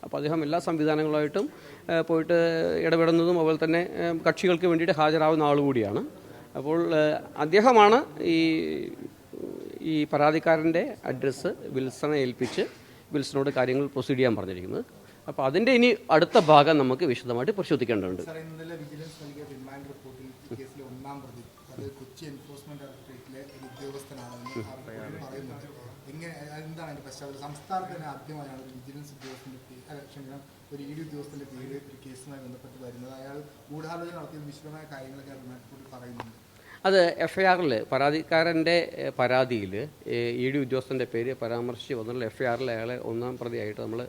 അപ്പോൾ അദ്ദേഹം എല്ലാ സംവിധാനങ്ങളുമായിട്ടും പോയിട്ട് ഇടപെടുന്നതും അതുപോലെ തന്നെ കക്ഷികൾക്ക് വേണ്ടിയിട്ട് ഹാജരാകുന്ന ആളുകൂടിയാണ്. അപ്പോൾ അദ്ദേഹമാണ് ഈ പരാതിക്കാരൻ്റെ അഡ്രസ്സ് വിൽസനെ ഏൽപ്പിച്ച് വിൽസനോട് കാര്യങ്ങൾ പ്രൊസീഡ് ചെയ്യാൻ പറഞ്ഞിരിക്കുന്നത്. അപ്പോൾ അതിൻ്റെ ഇനി അടുത്ത ഭാഗം നമുക്ക് വിശദമായിട്ട് പരിശോധിക്കേണ്ടതുണ്ട്. ഒരു ED ഉദ്യോഗസ്ഥന്റെ പേര് ഒരു കേസുമായി ബന്ധപ്പെട്ട് വരുന്നത് അയാൾ ഗൂഢാലോചന നടത്തിയ വിശദമായ കാര്യങ്ങളൊക്കെ പറയുന്നുണ്ട്. അത് FIR-ൽ പരാതിക്കാരൻ്റെ പരാതിയിൽ ED ഉദ്യോഗസ്ഥൻ്റെ പേര് പരാമർശിച്ച് വന്നുള്ള FIR-ൽ അയാളെ ഒന്നാം പ്രതിയായിട്ട് നമ്മൾ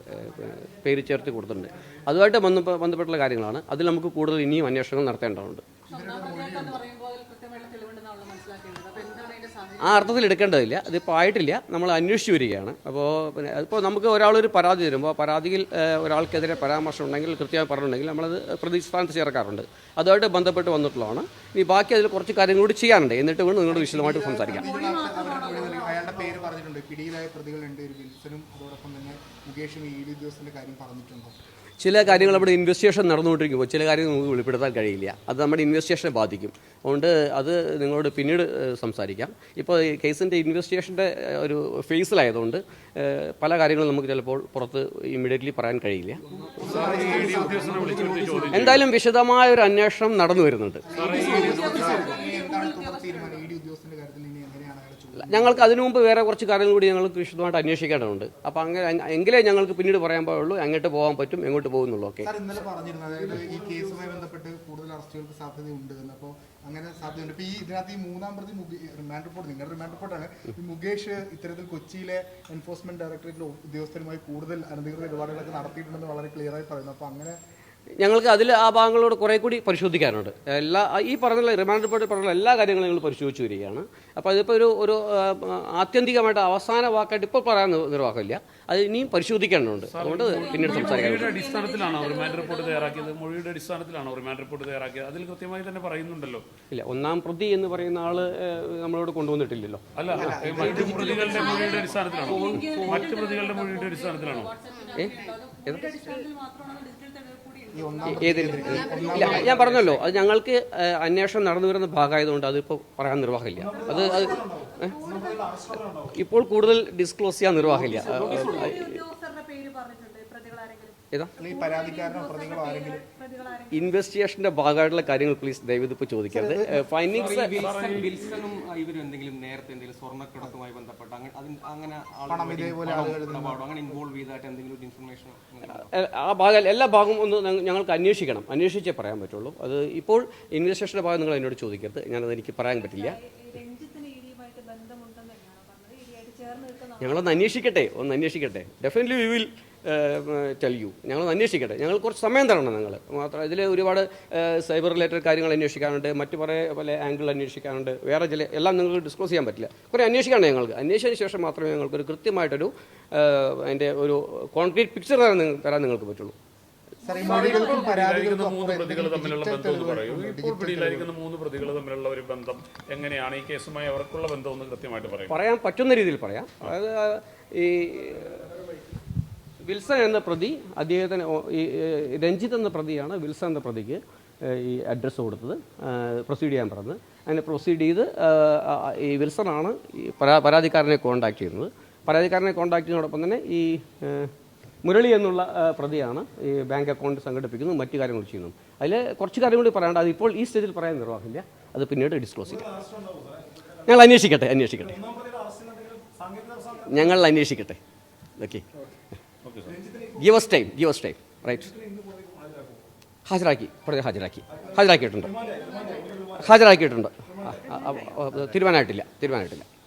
പേര് ചേർത്ത് കൊടുത്തിട്ടുണ്ട്. അതുമായിട്ട് ബന്ധപ്പെട്ടുള്ള കാര്യങ്ങളാണ്. അതിൽ നമുക്ക് കൂടുതൽ ഇനിയും അന്വേഷണങ്ങൾ നടത്തേണ്ടതുണ്ട്. ആ അർത്ഥത്തിൽ എടുക്കേണ്ടതില്ല, അതിപ്പോൾ ആയിട്ടില്ല, നമ്മൾ അന്വേഷിച്ച് വരികയാണ്. അപ്പോൾ പിന്നെ അതിപ്പോൾ നമുക്ക് ഒരാളൊരു പരാതി തരുമ്പോൾ പരാതിയിൽ ഒരാൾക്കെതിരെ പരാമർശം ഉണ്ടെങ്കിൽ കൃത്യമായി പറഞ്ഞിട്ടുണ്ടെങ്കിൽ നമ്മളത് പ്രതിസ്ഥാനത്ത് ചേർക്കാറുണ്ട്. അതുമായിട്ട് ബന്ധപ്പെട്ട് വന്നിട്ടുള്ളതാണ്. ഇനി ബാക്കി അതിൽ കുറച്ച് കാര്യങ്ങൾ കൂടി ചെയ്യാനുണ്ട്. എന്നിട്ട് വേണം നിങ്ങളോട് വിശദമായിട്ട് സംസാരിക്കാം. അയാളുടെ പേര് പറഞ്ഞിട്ടുണ്ട്, പിടിയിലായ പ്രതികളുണ്ട്, വിൽസനും അതോടൊപ്പം തന്നെ മുകേഷും ED ഉദ്യോഗസ്ഥന്റെ കാര്യം പറഞ്ഞിട്ടുണ്ടോ? ചില കാര്യങ്ങൾ അവിടെ ഇൻവെസ്റ്റിഗേഷൻ നടന്നുകൊണ്ടിരിക്കുമ്പോൾ ചില കാര്യങ്ങൾ നമുക്ക് വെളിപ്പെടുത്താൻ കഴിയില്ല. അത് നമ്മുടെ ഇൻവെസ്റ്റിഗേഷനെ ബാധിക്കും. അതുകൊണ്ട് അത് നിങ്ങളോട് പിന്നീട് സംസാരിക്കാം. ഇപ്പോൾ ഈ കേസിൻ്റെ ഇൻവെസ്റ്റിഗേഷൻ്റെ ഒരു ഫേസിലായതുകൊണ്ട് പല കാര്യങ്ങളും നമുക്ക് ചിലപ്പോൾ പുറത്ത് ഇമ്മീഡിയറ്റ്ലി പറയാൻ കഴിയില്ല. എന്തായാലും വിശദമായ ഒരു അന്വേഷണം നടന്നു വരുന്നുണ്ട്. ഞങ്ങൾക്ക് അതിനു മുമ്പ് വേറെ കുറച്ച് കാര്യങ്ങൾ കൂടി ഞങ്ങൾക്ക് വിശദമായിട്ട് അന്വേഷിക്കേണ്ടതുണ്ട്. അപ്പോൾ അങ്ങനെ എങ്കിലേ ഞങ്ങൾക്ക് പിന്നീട് പറയാൻ പാടുള്ളൂ അങ്ങോട്ട് പോകാൻ പറ്റും, എങ്ങോട്ട് പോകുന്നുള്ളൂ. ഓക്കെ, ഇന്നലെ പറഞ്ഞിരുന്നു അതായത് ഈ കേസുമായി ബന്ധപ്പെട്ട് കൂടുതൽ അറസ്റ്റുകൾക്ക് സാധ്യതയുണ്ട് എന്ന്. അപ്പോൾ അങ്ങനെ സാധ്യതയുണ്ട്. ഇപ്പോൾ ഇതിനകത്ത് ഈ മൂന്നാം പ്രതി റിമാൻഡ് റിപ്പോർട്ട്, നിങ്ങളുടെ റിമാൻഡ് റിപ്പോർട്ടാണ്, ഈ മുകേഷ് ഇത്തരത്തിൽ കൊച്ചിയിലെ എൻഫോഴ്സ്മെന്റ് ഡയറക്ടറേറ്റിലെ ഉദ്യോഗസ്ഥരുമായി കൂടുതൽ അനധികൃത ഇടപാടുകളൊക്കെ നടത്തിയിട്ടുണ്ടെന്ന് വളരെ ക്ലിയറായി പറയുന്നു. അപ്പോൾ അങ്ങനെ ഞങ്ങൾക്ക് അതിൽ ആ ഭാഗങ്ങളോട് കുറേ കൂടി പരിശോധിക്കാനുണ്ട്. ഈ പറഞ്ഞ റിമാൻഡ് റിപ്പോർട്ടിൽ പറഞ്ഞ എല്ലാ കാര്യങ്ങളും ഞങ്ങൾ പരിശോധിച്ച് വരികയാണ്. അപ്പോൾ അതിപ്പോൾ ഒരു ആത്യന്തികമായിട്ട് അവസാന വാക്കായിട്ട് ഇപ്പോൾ പറയാൻ നിർവാഹമില്ല, അത് ഇനിയും പരിശോധിക്കേണ്ടതുണ്ട്. അതുകൊണ്ട് പിന്നീട് സംസാരിക്കാൻ. മൊഴിയുടെ അടിസ്ഥാനത്തിലാണോ റിമാൻഡ് റിപ്പോർട്ട് തയ്യാറാക്കിയത്? മൊഴിയുടെ അടിസ്ഥാനത്തിലാണോ റിമാൻഡ് റിപ്പോർട്ട് തയ്യാറാക്കിയത്? അതിൽ കൃത്യമായി തന്നെ പറയുന്നുണ്ടല്ലോ. ഇല്ല, ഒന്നാം പ്രതി എന്ന് പറയുന്ന ആള് നമ്മളോട് കൊണ്ടുവന്നിട്ടില്ലല്ലോ. അല്ല, മറ്റു പ്രതികളുടെ മൊഴിയുടെ അടിസ്ഥാനത്തിലാണോ? മറ്റു പ്രതികളുടെ മൊഴിയുടെ അടിസ്ഥാനത്തിലാണോ? ഇല്ല, ഞാൻ പറഞ്ഞല്ലോ, അത് ഞങ്ങൾക്ക് അന്വേഷണം നടന്നു വരുന്ന ഭാഗമായതുകൊണ്ട് അതിപ്പോൾ പറയാൻ നിർവാഹമില്ല. അത് ഇപ്പോൾ കൂടുതൽ ഡിസ്ക്ലോസ് ചെയ്യാൻ നിർവാഹമില്ല. ഇൻവെസ്റ്റിഗേഷന്റെ ഭാഗമായിട്ടുള്ള കാര്യങ്ങൾ പ്ലീസ് ദയവേത് ഇപ്പോൾ ചോദിക്കരുത്. ഫൈൻഡിങ്സ് ആ ഭാഗം എല്ലാ ഭാഗവും ഒന്ന് ഞങ്ങൾക്ക് അന്വേഷിച്ചേ പറയാൻ പറ്റുള്ളൂ. അത് ഇപ്പോൾ ഇൻവെസ്റ്റിഗേഷന്റെ ഭാഗം നിങ്ങൾ എന്നോട് ചോദിക്കരുത്, ഞാനത് എനിക്ക് പറയാൻ പറ്റില്ല. ഞങ്ങളൊന്ന് അന്വേഷിക്കട്ടെ. Definitely we will tell you. ഞങ്ങളൊന്ന് അന്വേഷിക്കട്ടെ. ഞങ്ങൾ കുറച്ച് സമയം തരണം. നിങ്ങൾ മാത്രം ഇതിൽ ഒരുപാട് സൈബർ റിലേറ്റഡ് കാര്യങ്ങൾ അന്വേഷിക്കാനുണ്ട്, മറ്റു പല ആംഗിൾ അന്വേഷിക്കാനുണ്ട്, വേറെ ചില എല്ലാം നിങ്ങൾക്ക് ഡിസ്ക്ലോസ് ചെയ്യാൻ പറ്റില്ല. കുറേ അന്വേഷിക്കാനുണ്ട്. ഞങ്ങൾക്ക് അന്വേഷിച്ചതിന് ശേഷം മാത്രമേ ഞങ്ങൾക്കൊരു കൃത്യമായിട്ടൊരു അതിൻ്റെ ഒരു കോൺക്രീറ്റ് പിക്ചർ തരാൻ നിങ്ങൾക്ക് പറ്റുള്ളൂ. മൂന്ന് പ്രതികൾ തമ്മിലുള്ള ബന്ധം എന്ന് പറയും. ഇപ്പോൾ പിടിയിലായിരിക്കുന്ന മൂന്ന് പ്രതികൾ തമ്മിലുള്ള ഒരു ബന്ധം എങ്ങനെയാണ്, ഈ കേസുമായി അവർക്കുള്ള ബന്ധം ഒന്ന് കൃത്യമായിട്ട് പറയാൻ പറ്റുന്ന രീതിയിൽ പറയാം. അതായത് ഈ വിൽസൺ എന്ന പ്രതി അദ്ദേഹത്തിന്, ഈ രഞ്ജിത്ത് എന്ന പ്രതിയാണ് വിൽസൺ എന്ന പ്രതിക്ക് ഈ അഡ്രസ്സ് കൊടുത്തത്, പ്രൊസീഡ് ചെയ്യാൻ പറഞ്ഞത്. അങ്ങനെ പ്രൊസീഡ് ചെയ്ത് ഈ വിൽസണാണ് ഈ പരാതിക്കാരനെ കോൺടാക്ട് ചെയ്യുന്നത്. പരാതിക്കാരനെ കോൺടാക്ട് ചെയ്യുന്നതോടൊപ്പം തന്നെ ഈ മുരളി എന്നുള്ള പ്രതിയാണ് ഈ ബാങ്ക് അക്കൗണ്ട് സംഘടിപ്പിക്കുന്നു, മറ്റു കാര്യങ്ങൾ ചെയ്യുന്നു. അതിൽ കുറച്ച് കാര്യം കൂടി പറയാണ്ട്, അത് ഇപ്പോൾ ഈ സ്റ്റേജിൽ പറയാൻ നിർവാഹമില്ല, അത് പിന്നീട് ഡിസ്ക്ലോസ് ചെയ്യും. ഞങ്ങൾ അന്വേഷിക്കട്ടെ. Okay, give us time, right. ഹാജരാക്കിയിട്ടുണ്ട്. തീരുമാനമായിട്ടില്ല.